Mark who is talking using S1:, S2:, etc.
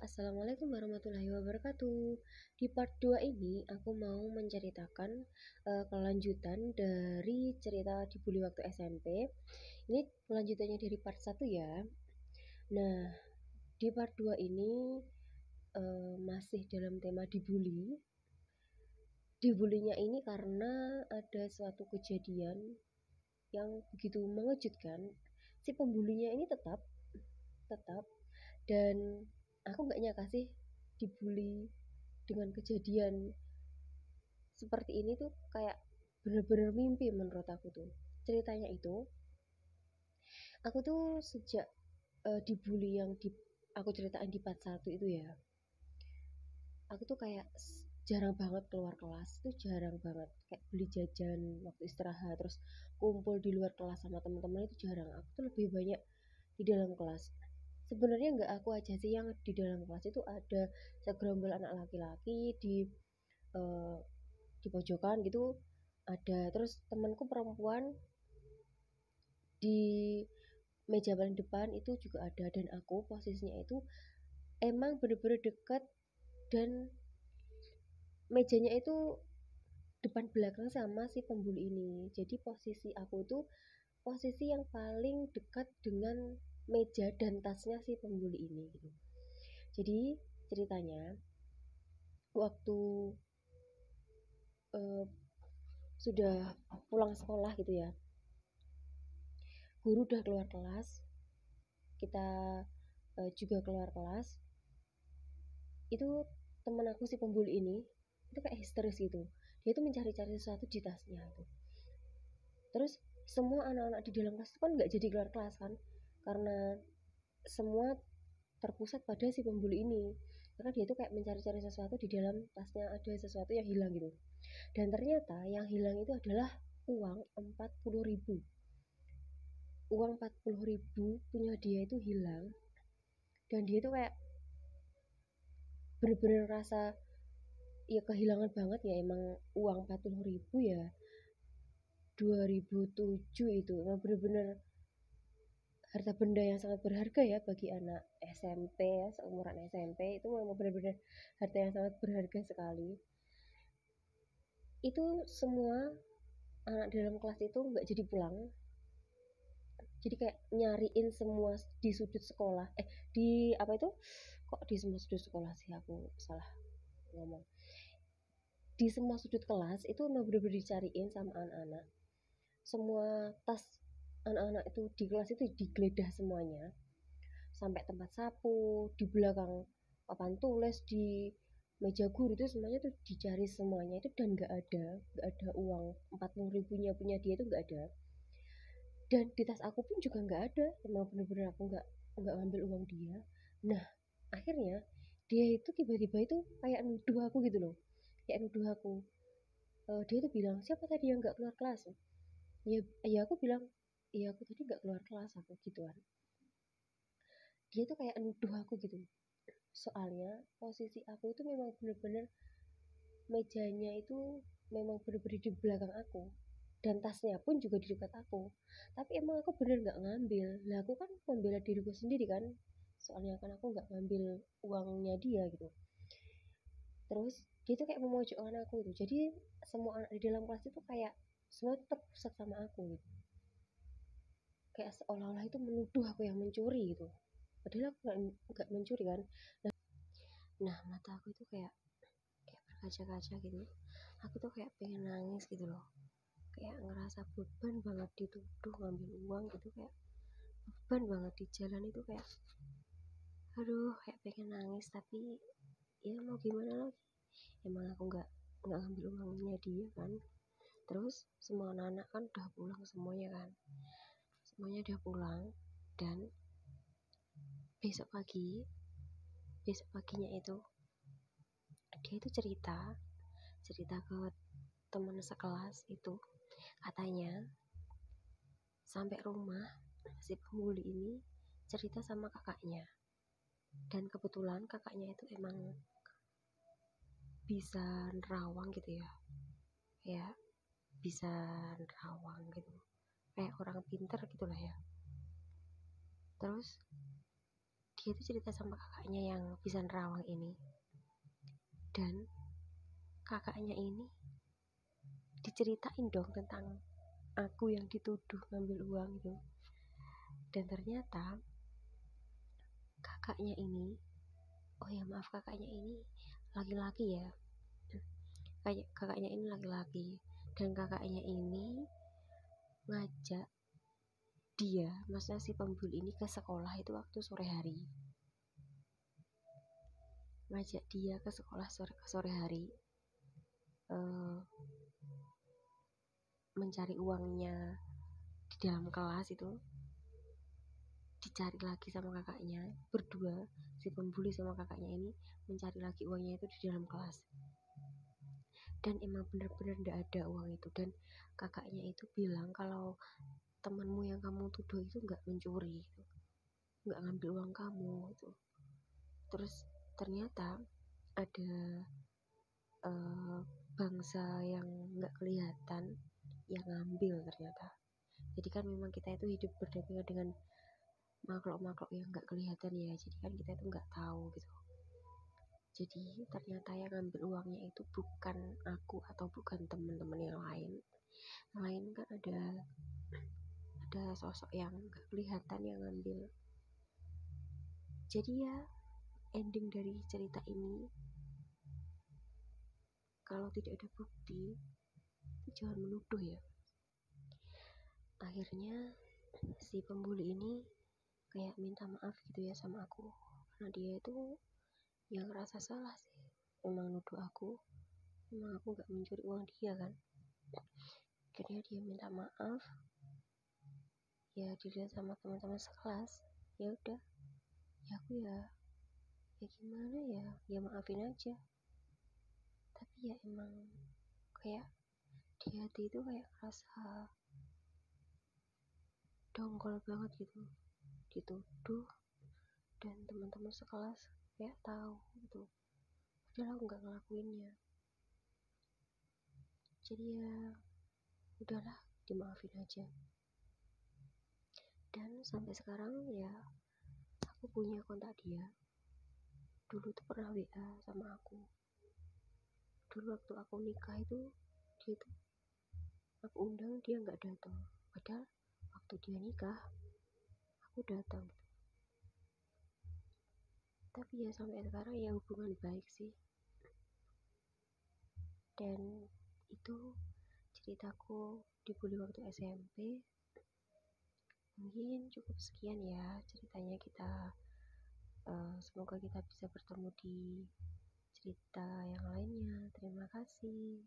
S1: Assalamualaikum warahmatullahi wabarakatuh. Di part 2 ini aku mau menceritakan kelanjutan dari cerita dibully waktu SMP. Ini kelanjutannya dari part 1 ya. Nah, di part 2 ini masih dalam tema dibully. Dibulinya ini karena ada suatu kejadian yang begitu mengejutkan. Si pembulinya ini tetap dan aku nggak nyangka sih dibully dengan kejadian seperti ini tuh kayak bener-bener mimpi menurut aku tuh. Ceritanya itu, aku tuh sejak dibully yang aku ceritain di part 1 itu ya, aku tuh kayak jarang banget keluar kelas, tuh jarang banget kayak beli jajan waktu istirahat, terus kumpul di luar kelas sama teman-teman itu jarang. Aku tuh lebih banyak di dalam kelas. Sebenarnya nggak aku aja sih yang di dalam kelas, itu ada segerombol anak laki-laki eh, di pojokan gitu ada, terus temanku perempuan di meja paling depan itu juga ada, dan aku posisinya itu emang bener-bener deket, dan mejanya itu depan belakang sama si pembuli ini. Jadi posisi aku tuh posisi yang paling dekat dengan meja dan tasnya si pembuli ini gitu. Jadi ceritanya waktu uh, sudah pulang sekolah gitu ya, guru udah keluar kelas, kita juga keluar kelas, itu temen aku si pembuli ini itu kayak histeris gitu. Dia tuh mencari-cari sesuatu di tasnya itu. Terus semua anak-anak di dalam kelas itu kan nggak jadi keluar kelas kan, karena semua terpusat pada si pembuli ini, karena dia tuh kayak mencari-cari sesuatu di dalam tasnya, ada sesuatu yang hilang gitu. Dan ternyata yang hilang itu adalah uang 40.000. Uang 40.000 punya dia itu hilang, dan dia tuh kayak bener-bener rasa ya kehilangan banget ya. Emang uang 40.000 ya 2007 itu emang bener-bener harta benda yang sangat berharga ya bagi anak SMP ya, seumuran SMP itu memang benar-benar harta yang sangat berharga sekali. Itu semua anak dalam kelas itu nggak jadi pulang, jadi kayak nyariin semua di sudut sekolah, di apa itu, kok di semua sudut sekolah sih, aku salah ngomong. Di semua sudut kelas itu benar-benar dicariin sama anak-anak. Semua tas anak-anak itu di kelas itu digeledah semuanya, sampai tempat sapu, di belakang papan tulis, di meja guru itu semuanya tuh dicari semuanya itu, dan nggak ada uang 40.000-nya punya dia itu nggak ada. Dan di tas aku pun juga nggak ada, emang bener-bener aku nggak ngambil uang dia. Nah, akhirnya dia itu tiba-tiba itu kayak nuduh aku gitu loh, kayak nuduh aku. Dia tuh bilang, siapa tadi yang nggak keluar kelas? Ya aku bilang, iya aku tadi nggak keluar kelas, aku gituan. Dia tuh kayak nuduh aku gitu. Soalnya posisi aku itu memang bener-bener mejanya itu memang bener-bener di belakang aku, dan tasnya pun juga di dekat aku, tapi emang aku bener nggak ngambil. Lah aku kan membela diriku sendiri kan, soalnya kan aku nggak ngambil uangnya dia gitu. Terus dia tuh kayak memojokkan aku gitu, jadi semua anak di dalam kelas itu kayak semua terpusat sama aku gitu, kayak seolah-olah itu menuduh aku yang mencuri gitu, padahal aku nggak mencuri kan. Nah, mata aku itu kayak berkaca-kaca gitu. Aku tuh kayak pengen nangis gitu loh, kayak ngerasa beban banget dituduh ngambil uang gitu, kayak beban banget di jalan itu, kayak aduh, kayak pengen nangis, tapi ya mau gimana lagi, emang aku nggak ngambil uangnya dia kan. Terus semua anak-anak kan udah pulang semuanya kan, semuanya udah pulang. Dan besok paginya itu dia itu cerita ke teman sekelas itu, katanya sampai rumah si pembuli ini cerita sama kakaknya, dan kebetulan kakaknya itu emang bisa nerawang gitu ya, ya bisa nerawang gitu, kayak orang pinter gitulah ya. Terus dia itu cerita sama kakaknya yang bisa nerawang ini, dan kakaknya ini diceritain dong tentang aku yang dituduh ngambil uang itu. Dan ternyata kakaknya ini, oh ya maaf, kakaknya ini laki-laki ya, kakaknya ini laki-laki, dan kakaknya ini ngajak dia, maksudnya si pembuli ini, ke sekolah itu waktu sore hari, ngajak dia ke sekolah sore hari, mencari uangnya di dalam kelas itu dicari lagi sama kakaknya berdua. Si pembuli sama kakaknya ini mencari lagi uangnya itu di dalam kelas, dan emang bener-bener gak ada uang itu. Dan kakaknya itu bilang kalau temanmu yang kamu tuduh itu gak mencuri, gak ngambil uang kamu itu. Terus ternyata ada bangsa yang gak kelihatan yang ngambil ternyata. Jadi kan memang kita itu hidup berdampingan dengan makhluk-makhluk yang gak kelihatan ya, jadi kan kita itu gak tahu gitu. Jadi ternyata yang ngambil uangnya itu bukan aku atau bukan teman-teman yang lain kan ada sosok yang gak kelihatan yang ngambil. Jadi ya, ending dari cerita ini, kalau tidak ada bukti itu jangan menuduh ya. Akhirnya si pembuli ini kayak minta maaf gitu ya sama aku, karena dia itu yang ngerasa salah sih, memang nuduh aku, memang aku gak mencuri uang dia kan. Akhirnya dia minta maaf, ya dilihat sama teman-teman sekelas, ya udah, ya aku ya gimana ya maafin aja. Tapi ya emang kayak di hati itu kayak rasa dongkol banget gitu, dituduh dan teman-teman sekelas kayak tahu gitu, padahal aku nggak ngelakuinnya. Jadi ya udahlah, dimaafin aja. Dan sampai sekarang ya aku punya kontak dia. Dulu tuh pernah WA sama aku. Dulu waktu aku nikah itu, dia tuh aku undang, dia nggak datang, padahal waktu dia nikah aku datang. Tapi ya sampai sekarang ya hubungan baik sih. Dan itu ceritaku dibully waktu SMP. Mungkin cukup sekian ya ceritanya kita. Semoga kita bisa bertemu di cerita yang lainnya. Terima kasih.